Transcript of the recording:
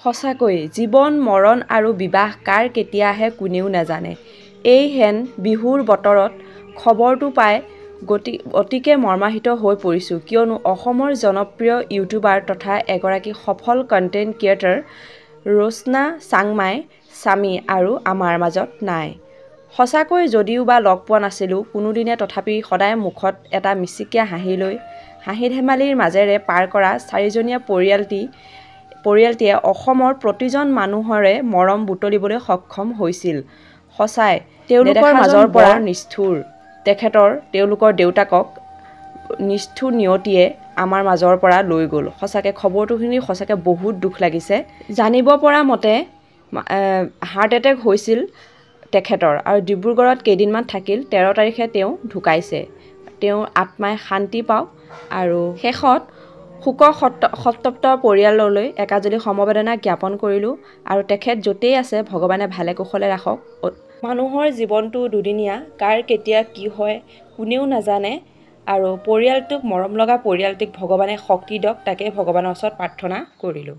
সঁচাকৈ জীৱন মৰণ আৰু বিবাহ কাৰ কেতিয়া আহে কোনেও নাজানে। এইহেন বিহুৰ বতৰত খবৰটো পাই অতিকে মৰ্মাহিত হৈ পৰিছোঁ, কিয়নো অসমৰ জনপ্ৰিয় ইউটিউবাৰ তথা এগৰাকী সফল কণ্টেণ্ট ক্ৰিয়েটৰ ৰচনা চাংমাই স্বামী আৰু আমাৰ মাজত নাই। সঁচাকৈ যদিওবা লগ পোৱা নাছিলোঁ কোনোদিনে, তথাপি সদায় মুখত এটা মিচিকীয়া হাঁহি লৈ হাঁহি ধেমালিৰ মাজেৰে পাৰ কৰা চাৰিজনীয়া পৰিয়ালটিয়ে অসমৰ প্ৰতিজন মানুহৰে মৰম বুটলিবলৈ সক্ষম হৈছিল। সঁচাই তেওঁলোকৰ মাজৰ পৰা নিষ্ঠুৰ তেওঁলোকৰ দেউতাকক নিষ্ঠুৰ নিয়তিয়ে আমাৰ মাজৰ পৰা লৈ গ'ল। সঁচাকৈ খবৰটো শুনি সঁচাকৈ বহুত দুখ লাগিছে। জানিব পৰা মতে হাৰ্ট এটেক হৈছিল তেখেতৰ আৰু ডিব্ৰুগড়ত কেইদিনমান থাকিল। 13 তাৰিখে তেওঁ ঢুকাইছে। তেওঁৰ আত্মাই শান্তি পাওক আৰু শেষত শোকসন্তপ্ত পৰিয়াললৈ একাঁজলি সমবেদনা জ্ঞাপন কৰিলোঁ আৰু তেখেত য'তেই আছে ভগৱানে ভালে কুশলে ৰাখক। মানুহৰ জীৱনটো দুদিনীয়া, কাৰ কেতিয়া কি হয় কোনেও নাজানে আৰু পৰিয়ালটোক মৰম লগা পৰিয়ালটোক ভগৱানে শক্তি দিয়ক, তাকে ভগৱানৰ ওচৰত প্ৰাৰ্থনা কৰিলোঁ।